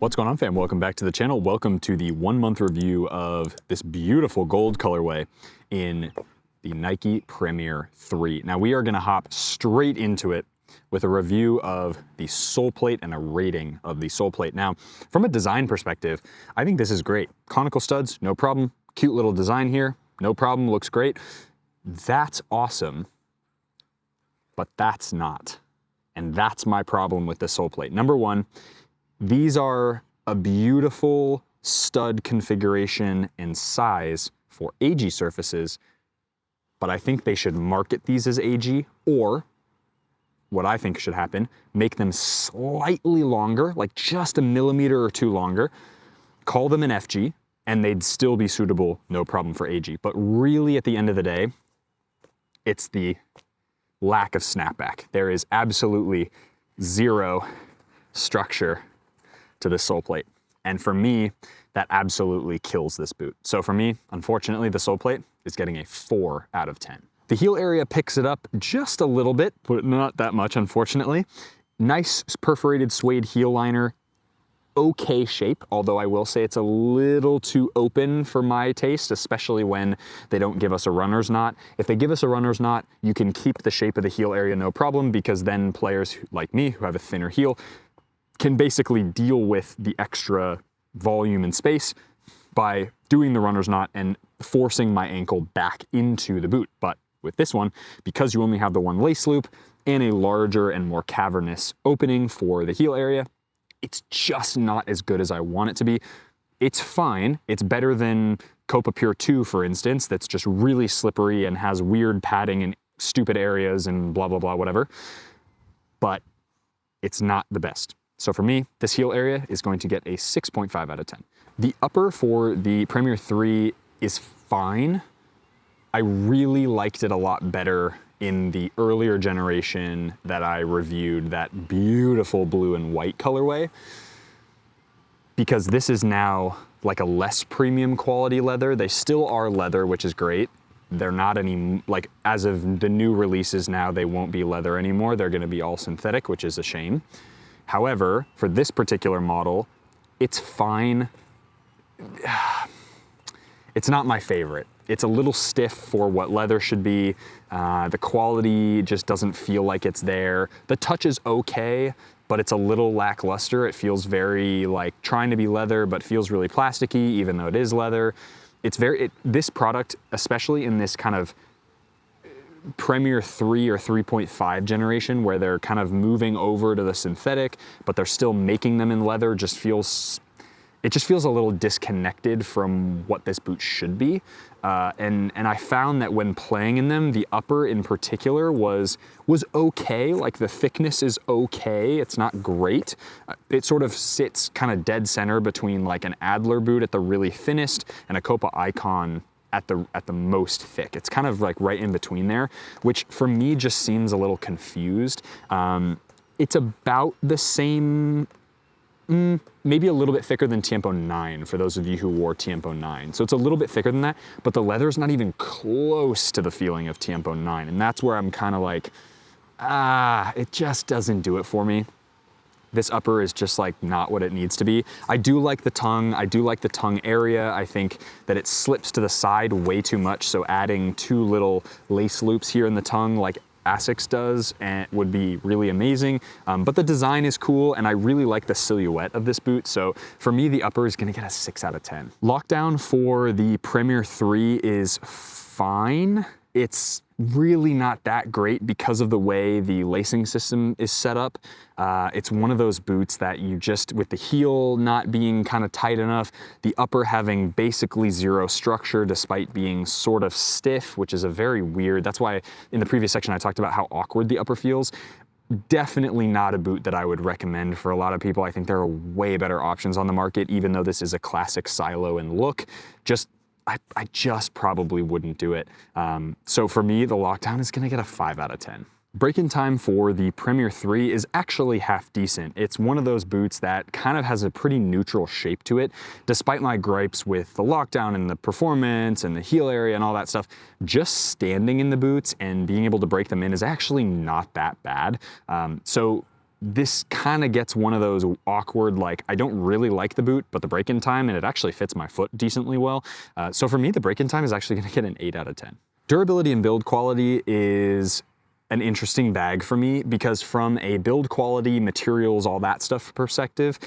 What's going on, fam? Welcome back to the channel. Welcome to the 1 month review of this beautiful gold colorway in the Nike Premier 3. Now we are gonna hop straight into it with a review of the Soulplate and a rating of the Soulplate. Now, from a design perspective, I think this is great. Conical studs, no problem. Cute little design here, no problem, looks great. That's awesome, but that's not. And that's my problem with the Soulplate. Number one, these are a beautiful stud configuration and size for AG surfaces, but I think they should market these as AG, or what I think should happen, make them slightly longer, like just a millimeter or two longer, call them an FG, and they'd still be suitable, no problem, for AG. But really, at the end of the day, it's the lack of snapback. There is absolutely zero structure to this Soulplate. And for me, that absolutely kills this boot. So for me, unfortunately, the Soulplate is getting a 4 out of 10. The heel area picks it up just a little bit, but not that much, unfortunately. Nice perforated suede heel liner, okay shape, although I will say it's a little too open for my taste, especially when they don't give us a runner's knot. If they give us a runner's knot, you can keep the shape of the heel area, no problem, because then players like me, who have a thinner heel, can basically deal with the extra volume and space by doing the runner's knot and forcing my ankle back into the boot. But with this one, because you only have the one lace loop and a larger and more cavernous opening for the heel area, it's just not as good as I want it to be. It's fine. It's better than Copa Pure 2, for instance, that's just really slippery and has weird padding in stupid areas and blah, blah, blah, whatever. But it's not the best. So for me, this heel area is going to get a 6.5 out of 10. The upper for the Premier 3 is fine. I really liked it a lot better in the earlier generation that I reviewed, that beautiful blue and white colorway, because this is now like a less premium quality leather. They still are leather, which is great. They're not any, like as of the new releases now, they won't be leather anymore. They're gonna be all synthetic, which is a shame. However, for this particular model, it's fine. It's not my favorite. It's a little stiff for what leather should be. The quality just doesn't feel like it's there. The touch is okay, but it's a little lackluster. It feels very like trying to be leather, but feels really plasticky, even though it is leather. It's this product, especially in this kind of Premier 3 or 3.5 generation, where they're kind of moving over to the synthetic, but they're still making them in leather, it just feels a little disconnected from what this boot should be. And I found that when playing in them, the upper in particular was okay. Like the thickness is okay. It's not great. It sort of sits kind of dead center between like an Adler boot at the really thinnest and a Copa Icon at the most thick. It's kind of like right in between there, which for me just seems a little confused. It's about the same, maybe a little bit thicker than Tiempo 9 for those of you who wore Tiempo 9. So it's a little bit thicker than that, but the leather's not even close to the feeling of Tiempo 9. And that's where I'm kind of like, it just doesn't do it for me. This upper is just like not what it needs to be. I do like the tongue. I do like the tongue area. I think that it slips to the side way too much. So adding 2 little lace loops here in the tongue like Asics does and would be really amazing. But the design is cool and I really like the silhouette of this boot. So for me, the upper is gonna get a 6 out of 10. Lockdown for the Premier 3 is fine. It's really not that great because of the way the lacing system is set up. It's one of those boots that you just, with the heel not being kind of tight enough, the upper having basically zero structure despite being sort of stiff, which is a very weird, that's why in the previous section I talked about how awkward the upper feels. Definitely not a boot that I would recommend for a lot of people. I think there are way better options on the market, even though this is a classic silo and look. I just probably wouldn't do it. So for me, the Lockdown is gonna get a 5 out of 10. Breakin Time for the Premier 3 is actually half decent. It's one of those boots that kind of has a pretty neutral shape to it. Despite my gripes with the Lockdown and the performance and the heel area and all that stuff, just standing in the boots and being able to break them in is actually not that bad. So this kind of gets one of those awkward, like, I don't really like the boot, but the Breakin Time, and it actually fits my foot decently well. So for me, the Breakin Time is actually gonna get an 8 out of 10. Durability and build quality is an interesting bag for me because from a build quality, materials, all that stuff perspective,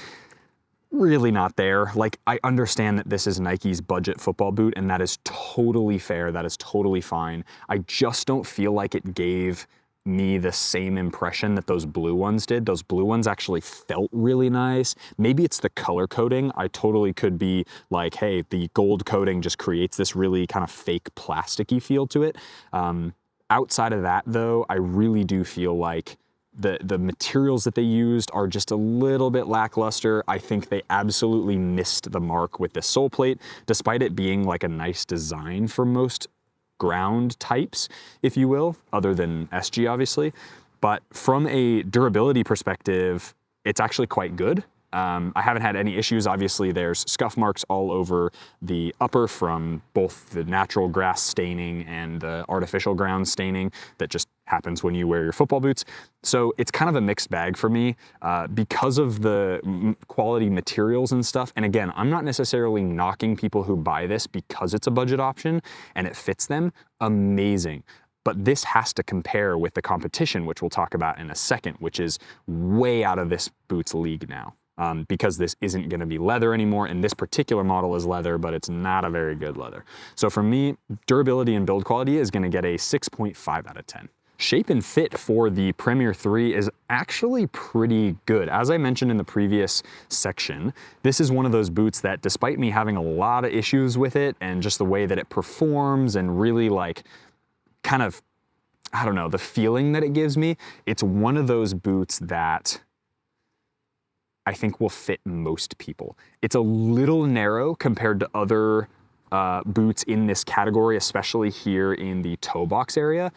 really not there. Like, I understand that this is Nike's budget football boot, and that is totally fair. That is totally fine. I just don't feel like it gave me the same impression that those blue ones did. Those blue ones actually felt really nice. Maybe it's the color coding. I totally could be like, hey, the gold coating just creates this really kind of fake plasticky feel to it. Outside of that though, I really do feel like the materials that they used are just a little bit lackluster. I think they absolutely missed the mark with this Soulplate, despite it being like a nice design for most ground types, if you will, other than SG obviously. But from a durability perspective, it's actually quite good. I haven't had any issues. Obviously, there's scuff marks all over the upper from both the natural grass staining and the artificial ground staining that just happens when you wear your football boots. So it's kind of a mixed bag for me because of the quality materials and stuff. And again, I'm not necessarily knocking people who buy this because it's a budget option and it fits them. Amazing. But this has to compare with the competition, which we'll talk about in a second, which is way out of this boot's league now. Because this isn't going to be leather anymore, and this particular model is leather, but it's not a very good leather. So for me, durability and build quality is going to get a 6.5 out of 10. Shape and fit for the Premier 3 is actually pretty good. As I mentioned in the previous section, this is one of those boots that, despite me having a lot of issues with it and just the way that it performs and really like kind of, I don't know, the feeling that it gives me, it's one of those boots that I think will fit most people. It's a little narrow compared to other boots in this category, especially here in the toe box area,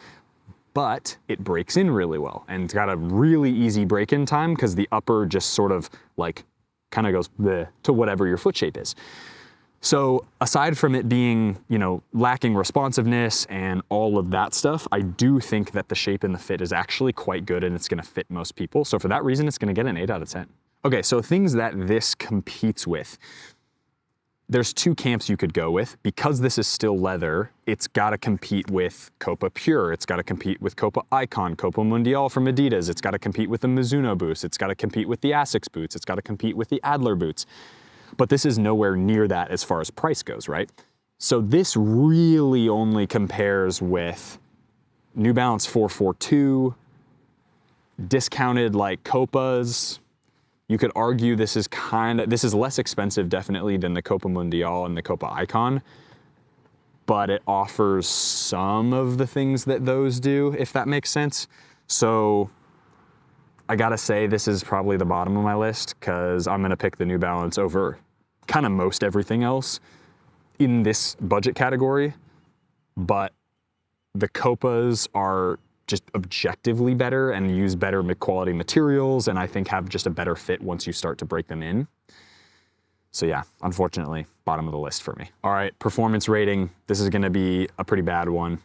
but it breaks in really well. And it's got a really easy break-in time because the upper just sort of like kind of goes bleh to whatever your foot shape is. So aside from it being, you know, lacking responsiveness and all of that stuff, I do think that the shape and the fit is actually quite good and it's gonna fit most people. So for that reason, it's gonna get an 8 out of 10. Okay, so things that this competes with. There's two camps you could go with. Because this is still leather, it's gotta compete with Copa Pure, it's gotta compete with Copa Icon, Copa Mundial from Adidas, it's gotta compete with the Mizuno boots, it's gotta compete with the Asics boots, it's gotta compete with the Adler boots. But this is nowhere near that as far as price goes, right? So this really only compares with New Balance 442, discounted like Copas. You could argue this is less expensive definitely than the Copa Mundial and the Copa Icon, but it offers some of the things that those do, if that makes sense. So I gotta say this is probably the bottom of my list because I'm gonna pick the New Balance over kind of most everything else in this budget category, but the Copas are just objectively better and use better quality materials, and I think have just a better fit once you start to break them in. So yeah, unfortunately, bottom of the list for me. All right, performance rating. This is gonna be a pretty bad one,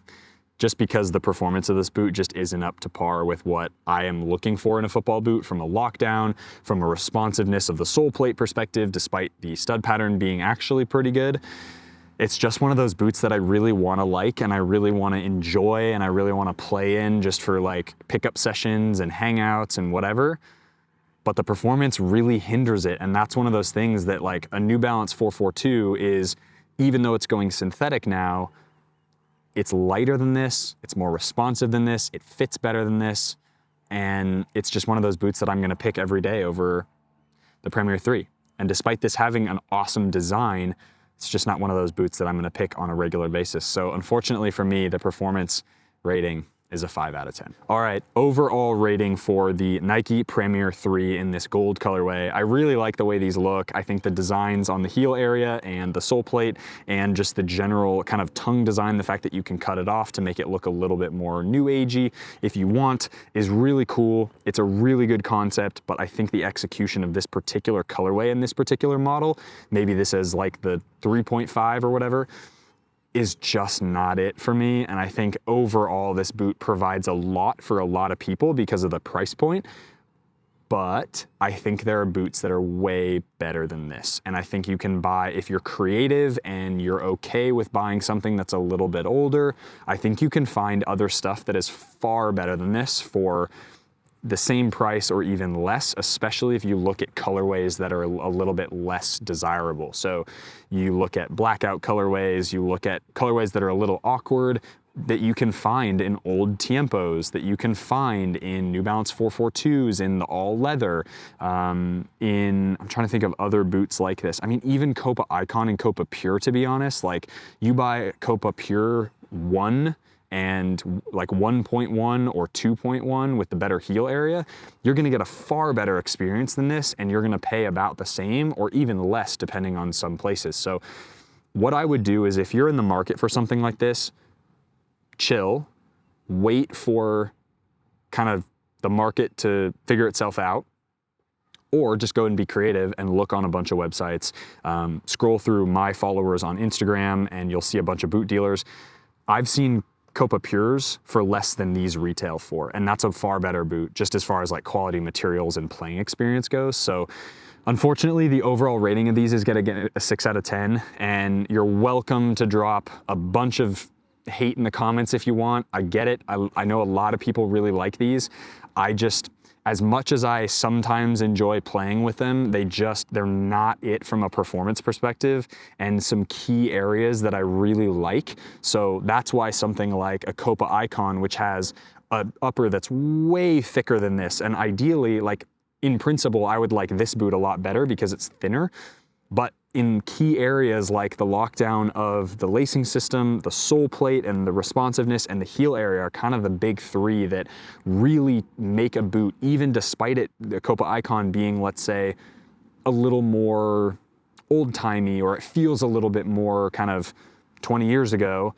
just because the performance of this boot just isn't up to par with what I am looking for in a football boot from a lockdown, from a responsiveness of the sole plate perspective, despite the stud pattern being actually pretty good. It's just one of those boots that I really wanna like and I really wanna enjoy and I really wanna play in just for like pickup sessions and hangouts and whatever. But the performance really hinders it. And that's one of those things that like a New Balance 442 is, even though it's going synthetic now, it's lighter than this, it's more responsive than this, it fits better than this. And it's just one of those boots that I'm gonna pick every day over the Premier 3. And despite this having an awesome design, it's just not one of those boots that I'm gonna pick on a regular basis. So unfortunately for me, the performance rating is a 5 out of 10. All right, overall rating for the Nike Premier 3 in this gold colorway. I really like the way these look. I think the designs on the heel area and the sole plate and just the general kind of tongue design, the fact that you can cut it off to make it look a little bit more new agey if you want, is really cool. It's a really good concept, but I think the execution of this particular colorway in this particular model, maybe this is like the 3.5 or whatever, is just not it for me. And I think overall this boot provides a lot for a lot of people because of the price point, but I think there are boots that are way better than this. And I think you can buy, if you're creative and you're okay with buying something that's a little bit older, I think you can find other stuff that is far better than this for the same price or even less, especially if you look at colorways that are a little bit less desirable. So you look at blackout colorways, you look at colorways that are a little awkward, that you can find in old Tiempos, that you can find in New Balance 442s, in the all leather, I'm trying to think of other boots like this. I mean, even Copa Icon and Copa Pure, to be honest, like you buy Copa Pure 1 and like 1.1 or 2.1 with the better heel area, you're gonna get a far better experience than this, and you're gonna pay about the same or even less depending on some places. So what I would do is, if you're in the market for something like this, chill, wait for kind of the market to figure itself out, or just go and be creative and look on a bunch of websites. Scroll through my followers on Instagram and you'll see a bunch of boot dealers. I've seen Copa Pures for less than these retail for, and that's a far better boot just as far as like quality materials and playing experience goes. So unfortunately, the overall rating of these is gonna get a 6 out of 10, and you're welcome to drop a bunch of hate in the comments if you want. I get it. I know a lot of people really like these. I just, as much as I sometimes enjoy playing with them, they're not it from a performance perspective, and some key areas that I really like. So that's why something like a Copa Icon, which has an upper that's way thicker than this, and ideally, like in principle, I would like this boot a lot better because it's thinner. But in key areas like the lockdown of the lacing system, the sole plate, and the responsiveness and the heel area are kind of the big three that really make a boot, even despite the Copa Icon being, let's say, a little more old-timey, or it feels a little bit more kind of 20 years ago,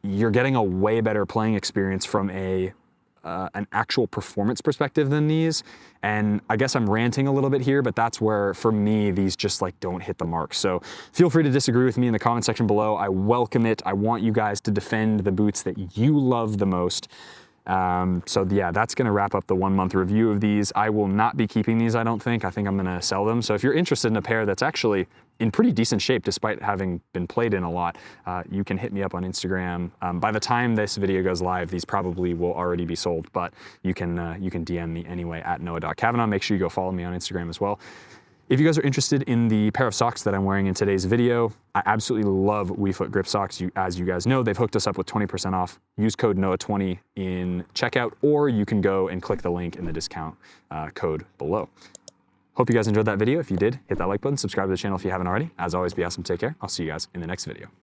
you're getting a way better playing experience from an actual performance perspective than these. And I guess I'm ranting a little bit here, but that's where, for me, these just like don't hit the mark. So feel free to disagree with me in the comment section below. I welcome it. I want you guys to defend the boots that you love the most. So yeah, that's gonna wrap up the 1 month review of these. I will not be keeping these, I don't think. I think I'm gonna sell them. So if you're interested in a pair that's actually in pretty decent shape, despite having been played in a lot, you can hit me up on Instagram. By the time this video goes live, these probably will already be sold, but you can DM me anyway at noah.cavanaugh. Make sure you go follow me on Instagram as well. If you guys are interested in the pair of socks that I'm wearing in today's video, I absolutely love WeFoot grip socks. As you guys know, they've hooked us up with 20% off. Use code NOAH20 in checkout, or you can go and click the link in the discount code below. Hope you guys enjoyed that video. If you did, hit that like button, subscribe to the channel if you haven't already. As always, be awesome, take care. I'll see you guys in the next video.